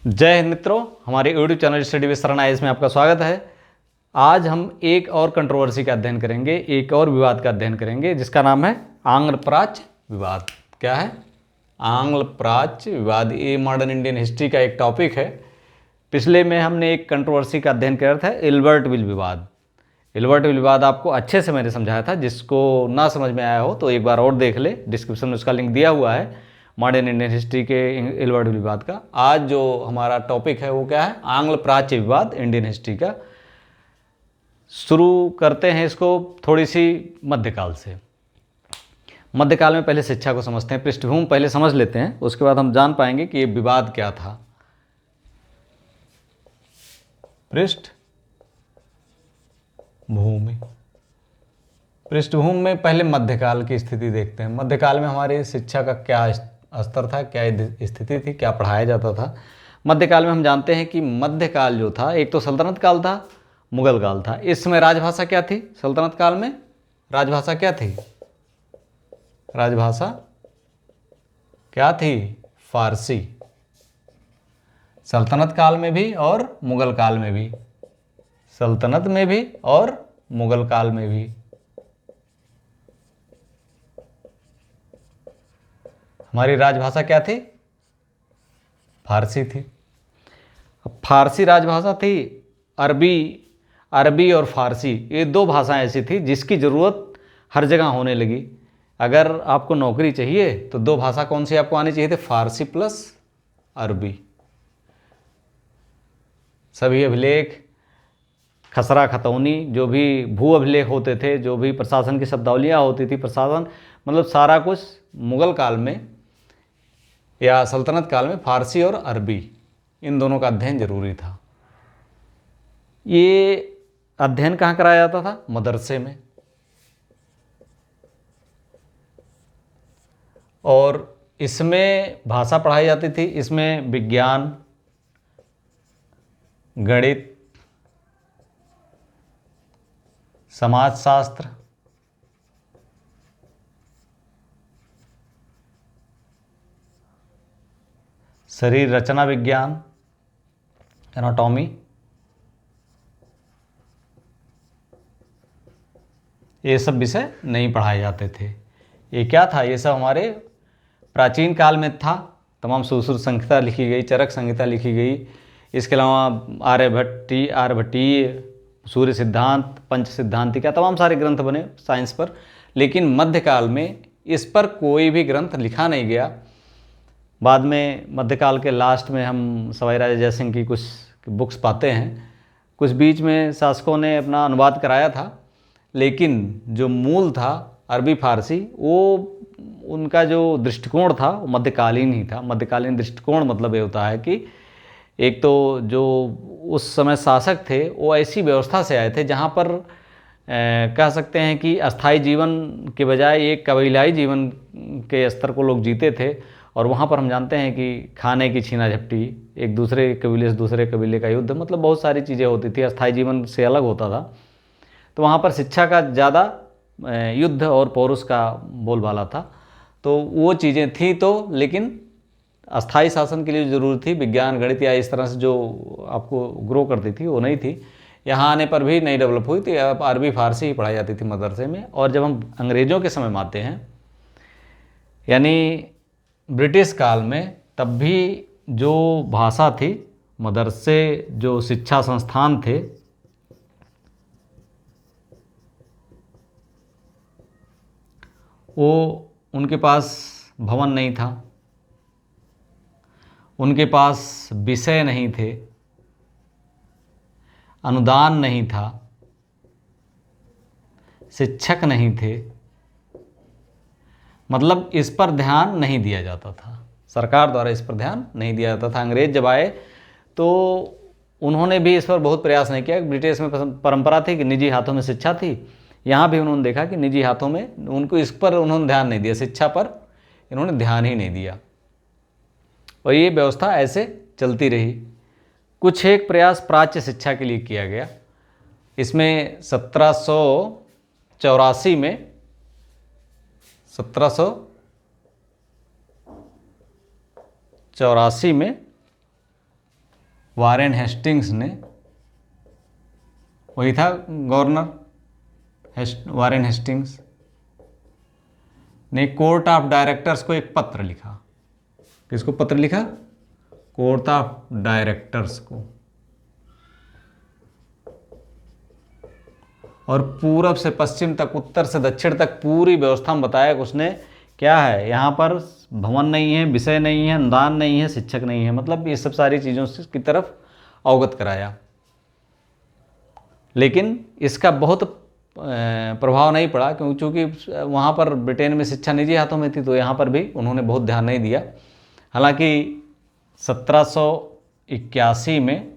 जय हिंद मित्रों, हमारे यूट्यूब चैनल स्टडी विद शरण आईएएस में आपका स्वागत है। आज हम एक और कंट्रोवर्सी का अध्ययन करेंगे, एक और विवाद का अध्ययन करेंगे जिसका नाम है आंग्ल प्राच्य विवाद। क्या है? आंग्ल प्राच्य विवाद। ये मॉडर्न इंडियन हिस्ट्री का एक टॉपिक है। पिछले में हमने एक कंट्रोवर्सी का अध्ययन किया था, इल्बर्टविल विवाद। इल्बर्टविल विवाद आपको अच्छे से मैंने समझाया था। जिसको ना समझ में आया हो तो एक बार और देख ले, डिस्क्रिप्शन में उसका लिंक दिया हुआ है, मॉडर्न इंडियन हिस्ट्री के इल्बर्टविल विवाद का। आज जो हमारा टॉपिक है वो क्या है? आंग्ल प्राच्य विवाद, इंडियन हिस्ट्री का। शुरू करते हैं इसको थोड़ी सी मध्यकाल से। मध्यकाल में पहले शिक्षा को समझते हैं, पृष्ठभूमि पहले समझ लेते हैं, उसके बाद हम जान पाएंगे कि ये विवाद क्या था। पृष्ठभूमि में पहले मध्यकाल की स्थिति देखते हैं। मध्यकाल में हमारी शिक्षा का क्या स्तर था, क्या स्थिति थी, क्या पढ़ाया जाता था। मध्यकाल में हम जानते हैं कि मध्यकाल जो था, एक तो सल्तनत काल था, मुगल काल था। इस समय राजभाषा क्या थी? सल्तनत काल में राजभाषा क्या थी? राजभाषा क्या थी? फारसी। सल्तनत काल में भी और मुगल काल में भी, सल्तनत में भी और मुगल काल में भी हमारी राजभाषा क्या थी? फारसी थी। अब फारसी राजभाषा थी। अरबी और फारसी, ये दो भाषाएं ऐसी थी जिसकी ज़रूरत हर जगह होने लगी। अगर आपको नौकरी चाहिए तो दो भाषा कौन सी आपको आनी चाहिए थी? फारसी प्लस अरबी। सभी अभिलेख, खसरा खतौनी, जो भी भू अभिलेख होते थे, जो भी प्रशासन की शब्दावलियाँ होती थी, प्रशासन मतलब सारा कुछ मुगल काल में या सल्तनत काल में फारसी और अरबी, इन दोनों का अध्ययन जरूरी था। ये अध्ययन कहाँ कराया जाता था? मदरसे में। और इसमें भाषा पढ़ाई जाती थी। इसमें विज्ञान, गणित, समाजशास्त्र, शरीर रचना विज्ञान, एनाटॉमी, ये सब विषय नहीं पढ़ाए जाते थे। ये क्या था? ये सब हमारे प्राचीन काल में था। तमाम सुश्रुत संहिता लिखी गई, चरक संहिता लिखी गई। इसके अलावा आर्यभट्टीय, सूर्य सिद्धांत, पंच सिद्धांतिका, तमाम सारे ग्रंथ बने साइंस पर। लेकिन मध्यकाल में इस पर कोई भी ग्रंथ लिखा नहीं गया। बाद में मध्यकाल के लास्ट में हम सवाई राजा जयसिंह की कुछ बुक्स पाते हैं। कुछ बीच में शासकों ने अपना अनुवाद कराया था, लेकिन जो मूल था अरबी फारसी, वो उनका जो दृष्टिकोण था वो मध्यकालीन ही था। मध्यकालीन दृष्टिकोण मतलब ये होता है कि एक तो जो उस समय शासक थे वो ऐसी व्यवस्था से आए थे जहाँ पर कह सकते हैं कि अस्थाई जीवन के बजाय एक कबीलाई जीवन के स्तर को लोग जीते थे। और वहाँ पर हम जानते हैं कि खाने की छीना झपटी, एक दूसरे कबीले से दूसरे कबीले का युद्ध, मतलब बहुत सारी चीज़ें होती थी। अस्थाई जीवन से अलग होता था। तो वहाँ पर शिक्षा का ज़्यादा युद्ध और पौरुष का बोलबाला था। तो वो चीज़ें थी तो, लेकिन अस्थाई शासन के लिए ज़रूरत थी विज्ञान, गणित या इस तरह से जो आपको ग्रो करती थी, वो नहीं थी। यहाँ आने पर भी नहीं डेवलप हुई थी। अब अरबी फारसी ही पढ़ाई जाती थी मदरसे में। और जब हम अंग्रेज़ों के समय में आते हैं, यानी ब्रिटिश काल में, तब भी जो भाषा थी, मदरसे जो शिक्षा संस्थान थे, वो उनके पास भवन नहीं था, उनके पास विषय नहीं थे, अनुदान नहीं था, शिक्षक नहीं थे, मतलब इस पर ध्यान नहीं दिया जाता था। सरकार द्वारा इस पर ध्यान नहीं दिया जाता था। अंग्रेज जब आए तो उन्होंने भी इस पर बहुत प्रयास नहीं किया। ब्रिटिश में परंपरा थी कि निजी हाथों में शिक्षा थी। यहाँ भी उन्होंने देखा कि निजी हाथों में, उनको इस पर उन्होंने ध्यान नहीं दिया, शिक्षा पर इन्होंने ध्यान ही नहीं दिया। और ये व्यवस्था ऐसे चलती रही। कुछ एक प्रयास प्राच्य शिक्षा के लिए किया गया। इसमें 1784 में 1784 में वारेन हेस्टिंग्स ने, वही था गवर्नर वारेन हेस्टिंग्स ने कोर्ट ऑफ डायरेक्टर्स को एक पत्र लिखा। किसको पत्र लिखा? कोर्ट ऑफ डायरेक्टर्स को। और पूरब से पश्चिम तक, उत्तर से दक्षिण तक पूरी व्यवस्था में बताया कि उसने क्या है, यहाँ पर भवन नहीं है, विषय नहीं है, अनुदान नहीं है, शिक्षक नहीं है, मतलब ये सब सारी चीज़ों की तरफ अवगत कराया। लेकिन इसका बहुत प्रभाव नहीं पड़ा, क्योंकि वहाँ पर ब्रिटेन में शिक्षा निजी हाथों में थी, तो यहाँ पर भी उन्होंने बहुत ध्यान नहीं दिया। हालांकि 1781 में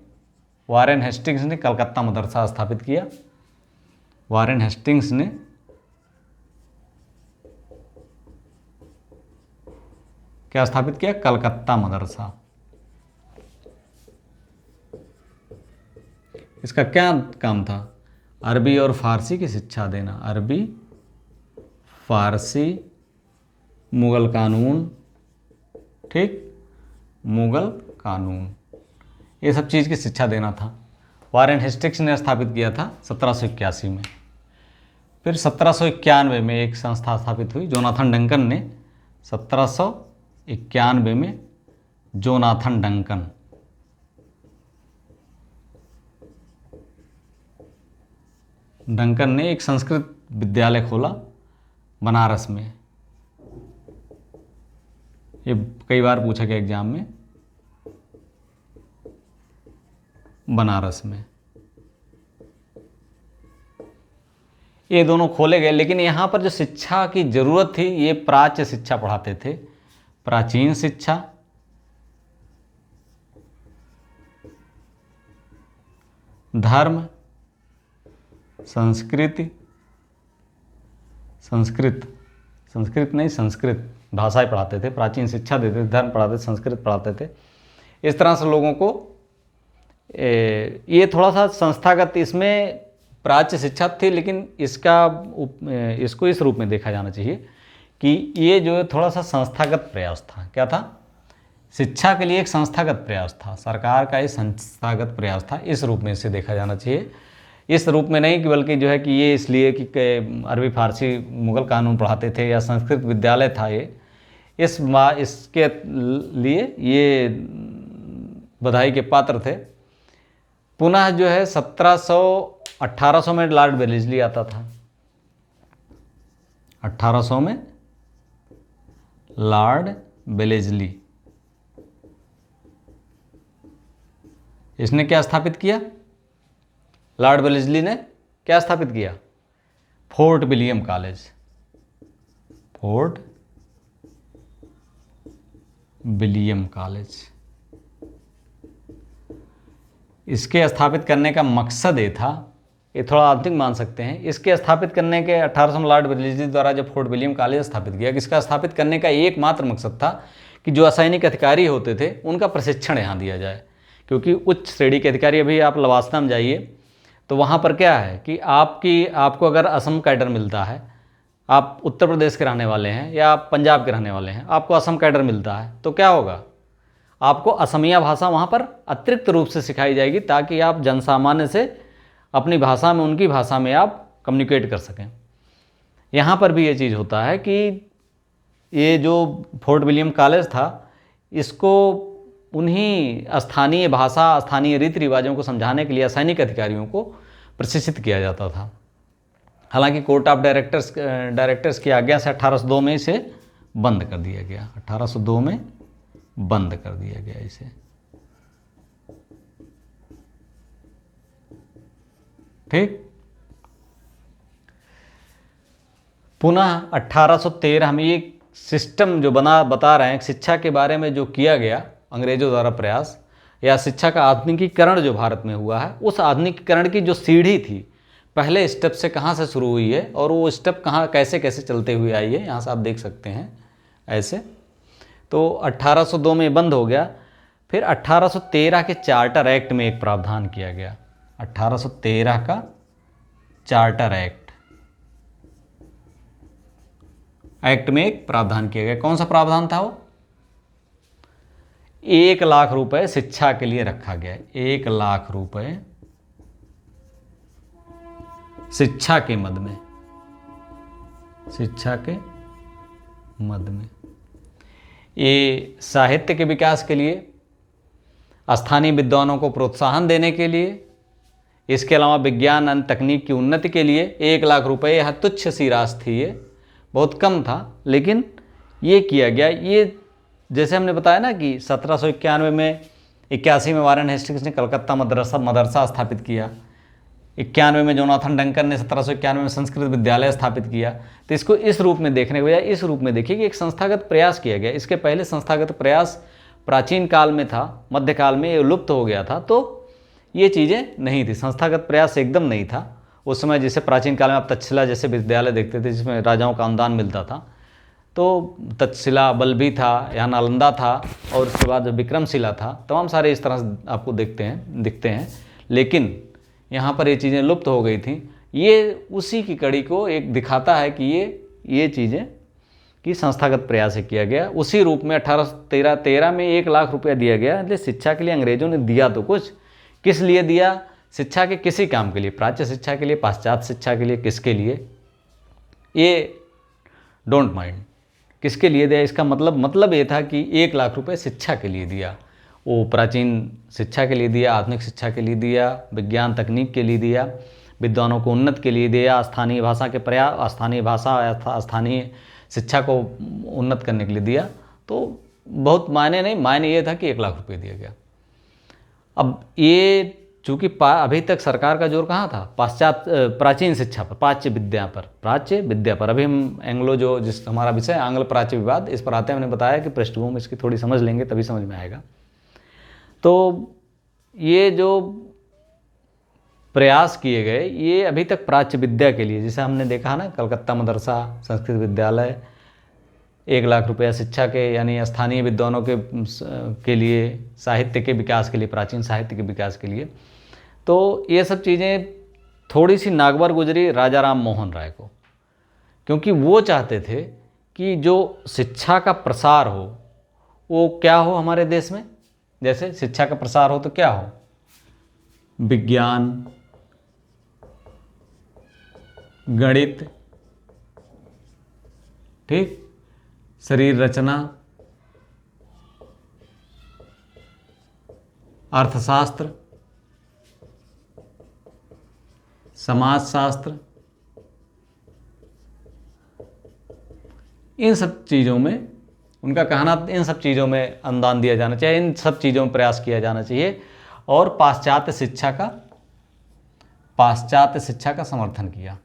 वारेन हेस्टिंग्स ने कलकत्ता मदरसा स्थापित किया। वारेन हेस्टिंग्स ने क्या स्थापित किया? कलकत्ता मदरसा। इसका क्या काम था? अरबी और फारसी की शिक्षा देना। अरबी, फारसी, मुगल कानून, ठीक, मुगल कानून, ये सब चीज़ की शिक्षा देना था। वारेन हेस्टिंग्स ने स्थापित किया था 1781 में। फिर 1791 में एक संस्था स्थापित हुई, जोनाथन डंकन ने। 1791 में जोनाथन डंकन, ने एक संस्कृत विद्यालय खोला बनारस में। ये कई बार पूछा गया एग्जाम में, बनारस में। ये दोनों खोले गए, लेकिन यहाँ पर जो शिक्षा की ज़रूरत थी, ये प्राच्य शिक्षा पढ़ाते थे। प्राचीन शिक्षा, धर्म, संस्कृत नहीं, संस्कृत भाषाएं पढ़ाते थे। प्राचीन शिक्षा देते थे, धर्म पढ़ाते थे, संस्कृत पढ़ाते थे। इस तरह से लोगों को ये थोड़ा सा संस्थागत इसमें प्राच्य शिक्षा थी, लेकिन इसको इस रूप में देखा जाना चाहिए कि ये जो है थोड़ा सा संस्थागत प्रयास था। क्या था? शिक्षा के लिए एक संस्थागत प्रयास था, सरकार का ये संस्थागत प्रयास था। इस रूप में इसे देखा जाना चाहिए, इस रूप में नहीं कि बल्कि जो है कि ये इसलिए कि अरबी फारसी मुगल कानून पढ़ाते थे या संस्कृत विद्यालय था ये, इसके लिए ये बधाई के पात्र थे। पुनः जो है 1800 में लॉर्ड वेलेस्ली आता था। 1800 में लॉर्ड वेलेस्ली, इसने क्या स्थापित किया? लॉर्ड वेलेस्ली ने क्या स्थापित किया? Fort William college. Fort William college. इसके स्थापित करने का मकसद ये था, ये थोड़ा आधुनिक मान सकते हैं, इसके स्थापित करने के 1800 में लॉर्ड वेलेस्ली द्वारा जब फोर्ट विलियम कॉलेज स्थापित किया, इसका स्थापित करने का एकमात्र मकसद था कि जो असैनिक अधिकारी होते थे उनका प्रशिक्षण यहाँ दिया जाए। क्योंकि उच्च श्रेणी के अधिकारी, अभी आप लवासना में जाइए तो वहाँ पर क्या है कि आपको अगर असम कैडर मिलता है, आप उत्तर प्रदेश के रहने वाले हैं या आप पंजाब के रहने वाले हैं, आपको असम कैडर मिलता है, तो क्या होगा? आपको असमिया भाषा वहाँ पर अतिरिक्त रूप से सिखाई जाएगी, ताकि आप जनसामान्य से अपनी भाषा में, उनकी भाषा में आप कम्युनिकेट कर सकें। यहाँ पर भी ये चीज़ होता है कि ये जो फोर्ट विलियम कॉलेज था, इसको उन्हीं स्थानीय भाषा, स्थानीय रीति रिवाजों को समझाने के लिए सैनिक अधिकारियों को प्रशिक्षित किया जाता था। हालांकि कोर्ट ऑफ डायरेक्टर्स की आज्ञा से 1802 में इसे बंद कर दिया गया। 1802 में बंद कर दिया गया इसे। ठीक। पुनः 1813 में ये सिस्टम जो बता रहे हैं, शिक्षा के बारे में जो किया गया अंग्रेजों द्वारा प्रयास, या शिक्षा का आधुनिकीकरण जो भारत में हुआ है, उस आधुनिकीकरण की जो सीढ़ी थी, पहले स्टेप से कहाँ से शुरू हुई है और वो स्टेप कहाँ कैसे कैसे चलते हुए आई है, यहाँ से आप देख सकते हैं ऐसे। तो 1802 में बंद हो गया। फिर 1813 के चार्टर एक्ट में एक प्रावधान किया गया। 1813 का चार्टर एक्ट में एक प्रावधान किया गया। कौन सा प्रावधान था वो? 1,00,000 रुपए शिक्षा के लिए रखा गया है। 1,00,000 रुपए शिक्षा के मद में, शिक्षा के मद में। ये साहित्य के विकास के लिए, स्थानीय विद्वानों को प्रोत्साहन देने के लिए, इसके अलावा विज्ञान एवं तकनीक की उन्नति के लिए 1,00,000 रुपये यह तुच्छ सी राशि थी, ये बहुत कम था, लेकिन ये किया गया। ये जैसे हमने बताया ना कि 1791 में 81 में वारेन हेस्टिंग्स ने कलकत्ता मदरसा स्थापित किया, 91 में जोनाथन डंकन ने 1791 में संस्कृत विद्यालय स्थापित किया। तो इसको इस रूप में देखने के बजाय इस रूप में देखिए कि एक संस्थागत प्रयास किया गया। इसके पहले संस्थागत प्रयास प्राचीन काल में था, मध्यकाल में ये लुप्त हो गया था, तो ये चीज़ें नहीं थी, संस्थागत प्रयास एकदम नहीं था उस समय। जैसे प्राचीन काल में आप तक्षशिला जैसे विद्यालय देखते थे जिसमें राजाओं का अनुदान मिलता था, तो तक्षशिला, बल्लभी था, या नालंदा था, और उसके बाद विक्रमशिला था, तमाम सारे इस तरह से आपको दिखते हैं। लेकिन यहाँ पर ये चीज़ें लुप्त हो गई थी। ये उसी की कड़ी को एक दिखाता है कि ये चीज़ें कि संस्थागत प्रयास से किया गया। उसी रूप में 1813 में 1,00,000 रुपया दिया गया। इसलिए शिक्षा के लिए अंग्रेजों ने दिया तो कुछ, किस लिए दिया? शिक्षा के किसी काम के लिए, प्राच्य शिक्षा के लिए, पाश्चात्य शिक्षा के लिए, किसके लिए? ये डोंट माइंड किसके लिए दिया, इसका मतलब ये था कि 1,00,000 रुपये शिक्षा के लिए दिया। वो प्राचीन शिक्षा के लिए दिया, आधुनिक शिक्षा के लिए दिया, विज्ञान तकनीक के लिए दिया, विद्वानों को उन्नत के लिए दिया, स्थानीय भाषा के प्रयास, स्थानीय भाषा, स्थानीय शिक्षा को उन्नत करने के लिए दिया। तो बहुत मायने नहीं, मायने ये था कि 1,00,000 रुपये दिया गया। अब ये चूँकि अभी तक सरकार का जोर कहाँ था? प्राचीन शिक्षा पर, प्राच्य विद्या पर। अभी हम एंग्लो जिस हमारा विषय आंग्ल प्राच्य विवाद, इस पर आते हैं। हमने बताया कि पृष्ठभूमि इसकी थोड़ी समझ लेंगे तभी समझ में आएगा। तो ये जो प्रयास किए गए ये अभी तक प्राच्य विद्या के लिए, जैसे हमने देखा ना, कलकत्ता मदरसा, संस्कृत विद्यालय, 1,00,000 रुपया शिक्षा के यानी स्थानीय विद्वानों के लिए, साहित्य के विकास के लिए, प्राचीन साहित्य के विकास के लिए। तो ये सब चीज़ें थोड़ी सी नागवार गुजरी राजा राम मोहन राय को, क्योंकि वो चाहते थे कि जो शिक्षा का प्रसार हो वो क्या हो हमारे देश में। जैसे शिक्षा का प्रसार हो तो क्या हो? विज्ञान, गणित, ठीक, शरीर रचना, अर्थशास्त्र, समाजशास्त्र, इन सब चीज़ों में उनका कहना, इन सब चीज़ों में अनुदान दिया जाना चाहिए, इन सब चीज़ों में प्रयास किया जाना चाहिए। और पाश्चात्य शिक्षा का समर्थन किया।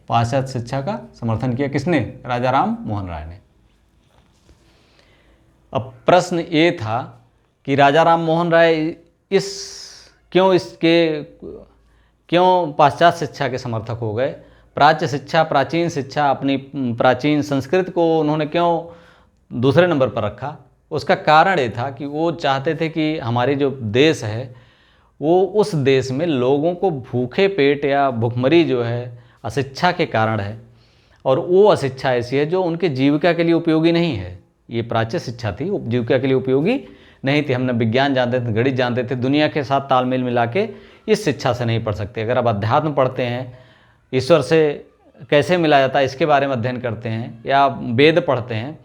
पाश्चात्य शिक्षा का समर्थन किया किसने? राजा राम मोहन राय ने। अब प्रश्न ये था कि राजा राम मोहन राय क्यों पाश्चात्य शिक्षा के समर्थक हो गए? प्राच्य शिक्षा, प्राचीन शिक्षा, अपनी प्राचीन संस्कृत को उन्होंने क्यों दूसरे नंबर पर रखा? उसका कारण ये था कि वो चाहते थे कि हमारी जो देश है वो उस देश में लोगों को भूखे पेट या भुखमरी जो है अशिक्षा के कारण है, और वो अशिक्षा ऐसी है जो उनके जीविका के लिए उपयोगी नहीं है। ये प्राच्य शिक्षा थी, जीविका के लिए उपयोगी नहीं थी। हमने विज्ञान जानते थे, गणित जानते थे, दुनिया के साथ तालमेल मिला के इस शिक्षा से नहीं पढ़ सकते। अगर आप अध्यात्म पढ़ते हैं, ईश्वर से कैसे मिला जाता है इसके बारे में अध्ययन करते हैं, या वेद पढ़ते हैं,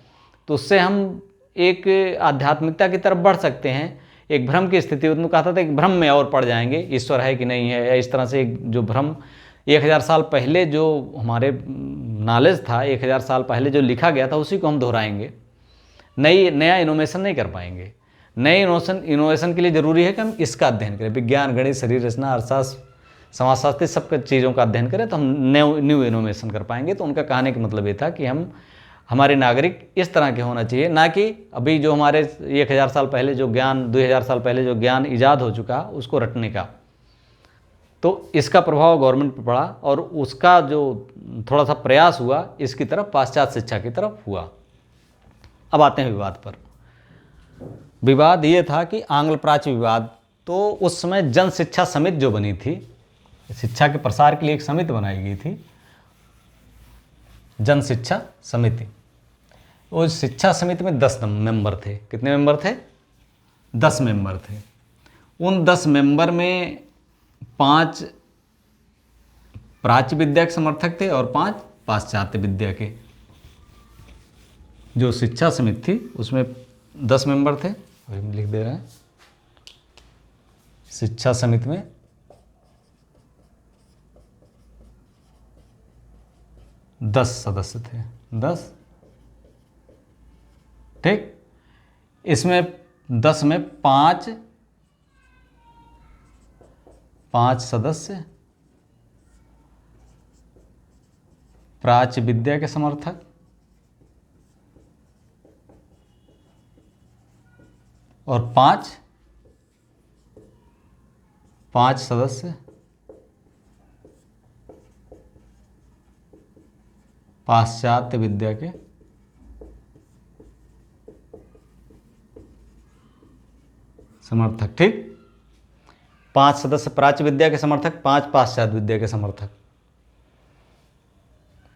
तो उससे हम एक आध्यात्मिकता की तरफ बढ़ सकते हैं। एक भ्रम की स्थिति, उन्होंने कहा था एक भ्रम में और पड़ जाएंगे, ईश्वर है कि नहीं है, या इस तरह से एक जो भ्रम 1000 साल पहले जो हमारे नॉलेज था, 1000 साल पहले जो लिखा गया था उसी को हम दोहराएंगे, नया इनोवेशन नहीं कर पाएंगे। नए इनोवेशन के लिए ज़रूरी है कि हम इसका अध्ययन करें, विज्ञान, गणित, शरीर रचना, अर्थशास्त्र, समाजशास्त्र, सब चीज़ों का अध्ययन करें तो हम न्यू इनोवेशन कर पाएंगे। तो उनका कहने का मतलब ये था कि हमारे नागरिक इस तरह के होना चाहिए, ना कि अभी जो हमारे 1000 साल पहले जो ज्ञान, 2000 साल पहले जो ज्ञान ईजाद हो चुका उसको रटने का। तो इसका प्रभाव गवर्नमेंट पर पड़ा और उसका जो थोड़ा सा प्रयास हुआ इसकी तरफ, पाश्चात्य शिक्षा की तरफ हुआ। अब आते हैं विवाद पर। विवाद ये था कि आंग्ल प्राच्य विवाद, तो उस समय जन शिक्षा समिति जो बनी थी, शिक्षा के प्रसार के लिए एक समिति बनाई गई थी, जन शिक्षा समिति। उस शिक्षा समिति में 10 मेंबर थे। कितने मेंबर थे? 10 मेंबर थे। उन 10 मेंबर में 5 प्राच्य विद्या के समर्थक थे और 5 पाश्चात्य विद्या के। जो शिक्षा समिति थी उसमें 10 मेंबर थे, अभी हम लिख दे रहे हैं। शिक्षा समिति में 10 सदस्य थे, 10, ठीक। इसमें 10 में 5 सदस्य प्राच्य विद्या के समर्थक और 5 सदस्य पाश्चात्य विद्या के समर्थक, ठीक। 5 सदस्य प्राच्य विद्या के समर्थक, 5 पाश्चात्य विद्या के समर्थक।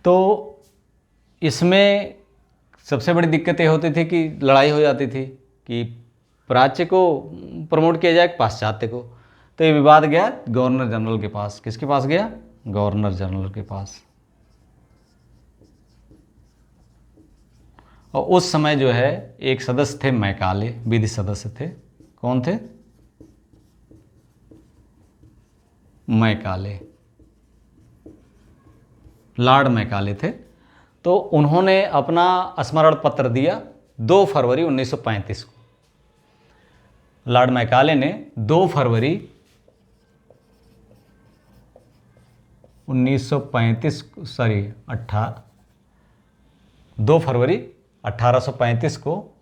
तो इसमें सबसे बड़ी दिक्कत ये होती थी कि लड़ाई हो जाती थी कि प्राच्य को प्रमोट किया जाए कि पाश्चात्य को। तो ये विवाद गया गवर्नर जनरल के पास। किसके पास गया? गवर्नर जनरल के पास। और उस समय जो है एक सदस्य थे मैकाले, विधि सदस्य थे। कौन थे? मैकाले, लॉर्ड मैकाले थे। तो उन्होंने अपना स्मरण पत्र दिया 2 फरवरी 1935 को। लॉर्ड मैकाले ने 2 फरवरी 1835 को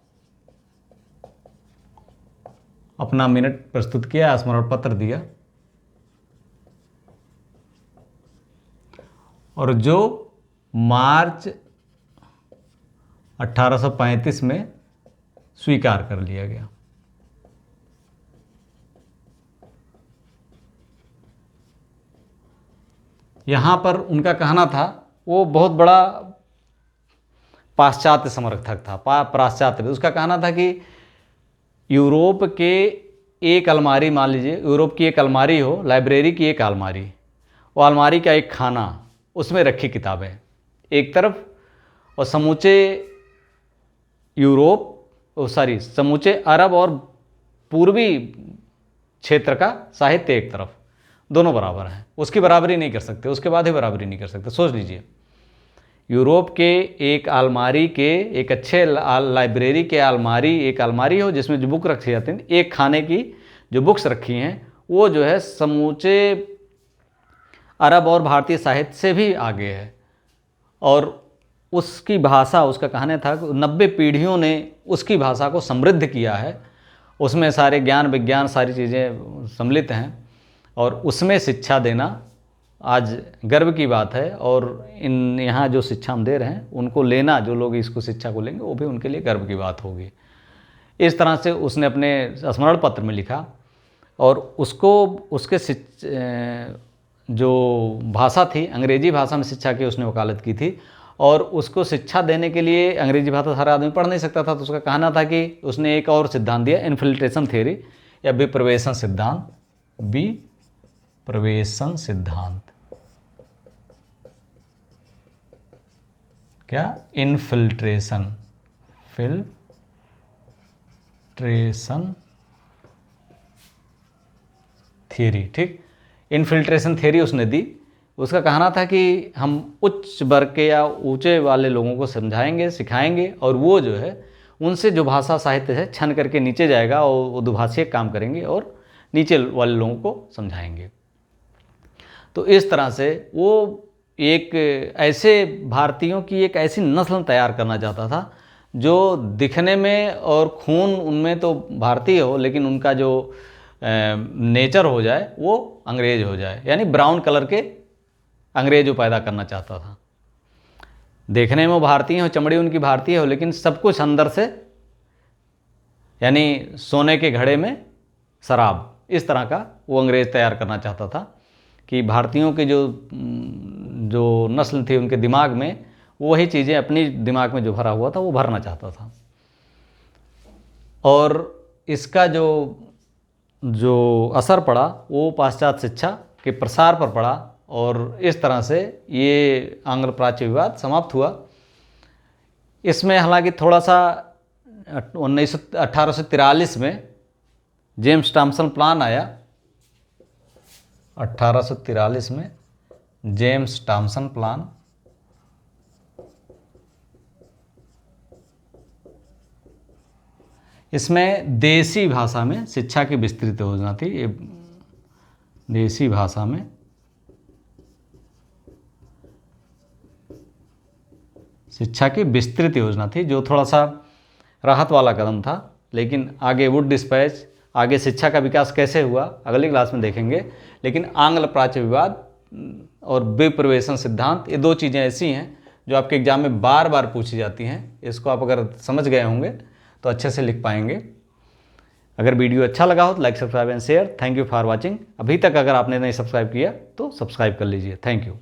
अपना मिनट प्रस्तुत किया, स्मरण पत्र दिया। और जो मार्च 1835 में स्वीकार कर लिया गया। यहाँ पर उनका कहना था, वो बहुत बड़ा पाश्चात्य समर्थक था, पाश्चात्य। उसका कहना था कि यूरोप के एक अलमारी, मान लीजिए यूरोप की एक अलमारी हो, लाइब्रेरी की एक अलमारी, वो अलमारी का एक खाना, उसमें रखी किताबें एक तरफ, और समूचे समूचे अरब और पूर्वी क्षेत्र का साहित्य एक तरफ, दोनों बराबर हैं। उसकी बराबरी नहीं कर सकते, उसके बाद ही बराबरी नहीं कर सकते। सोच लीजिए, यूरोप के एक अलमारी के, एक अच्छे लाइब्रेरी के अलमारी, एक अलमारी हो जिसमें जो बुक रखी जाती हैं, एक खाने की जो बुक्स रखी हैं वो जो है समूचे अरब और भारतीय साहित्य से भी आगे है। और उसकी भाषा, उसका कहना था 90 पीढ़ियों ने उसकी भाषा को समृद्ध किया है। उसमें सारे ज्ञान विज्ञान सारी चीज़ें सम्मिलित हैं, और उसमें शिक्षा देना आज गर्व की बात है। और इन यहाँ जो शिक्षा हम दे रहे हैं उनको लेना, जो लोग इसको शिक्षा को लेंगे वो भी उनके लिए गर्व की बात होगी। इस तरह से उसने अपने स्मरण पत्र में लिखा। और उसको उसके जो भाषा थी, अंग्रेजी भाषा में शिक्षा की उसने वकालत की थी। और उसको शिक्षा देने के लिए अंग्रेजी भाषा हर आदमी पढ़ नहीं सकता था, तो उसका कहना था कि उसने एक और सिद्धांत दिया, इन्फिल्ट्रेशन थ्योरी या विप्रवेशन सिद्धांत। विप्रवेशन सिद्धांत क्या? इन्फिल्ट्रेशन थियरी, ठीक। इन्फिल्ट्रेशन थियरी उसने दी। उसका कहना था कि हम उच्च वर्ग के या ऊंचे वाले लोगों को समझाएंगे, सिखाएंगे, और वो जो है उनसे जो भाषा साहित्य है छन करके नीचे जाएगा और वो दुभाषी काम करेंगे और नीचे वाले लोगों को समझाएंगे। तो इस तरह से वो एक ऐसे भारतीयों की एक ऐसी नस्ल तैयार करना चाहता था जो दिखने में और खून उनमें तो भारतीय हो, लेकिन उनका जो नेचर हो जाए वो अंग्रेज हो जाए, यानी ब्राउन कलर के अंग्रेज वो पैदा करना चाहता था। देखने में वो भारतीय हो, चमड़ी उनकी भारतीय हो, लेकिन सब कुछ अंदर से, यानी सोने के घड़े में शराब, इस तरह का वो अंग्रेज तैयार करना चाहता था कि भारतीयों के जो नस्ल थी उनके दिमाग में वो वही चीज़ें अपनी दिमाग में जो भरा हुआ था वो भरना चाहता था। और इसका जो जो असर पड़ा वो पाश्चात्य शिक्षा के प्रसार पर पड़ा और इस तरह से ये आंग्ल प्राच्य विवाद समाप्त हुआ। इसमें हालांकि थोड़ा सा 1843 में जेम्स थॉम्सन प्लान आया। 1843 में जेम्स थॉम्सन प्लान, इसमें देसी भाषा में शिक्षा की विस्तृत योजना थी। ये देसी भाषा में शिक्षा की विस्तृत योजना थी, जो थोड़ा सा राहत वाला कदम था। लेकिन आगे वुड डिस्पैच, आगे शिक्षा का विकास कैसे हुआ अगली क्लास में देखेंगे। लेकिन आंग्ल प्राच्य विवाद और विप्रवेशन सिद्धांत, ये दो चीज़ें ऐसी हैं जो आपके एग्जाम में बार बार पूछी जाती हैं। इसको आप अगर समझ गए होंगे तो अच्छे से लिख पाएंगे। अगर वीडियो अच्छा लगा हो तो like, subscribe and share. Thank you for watching. अभी तक अगर आपने नहीं सब्सक्राइब किया तो सब्सक्राइब कर लीजिए। Thank you.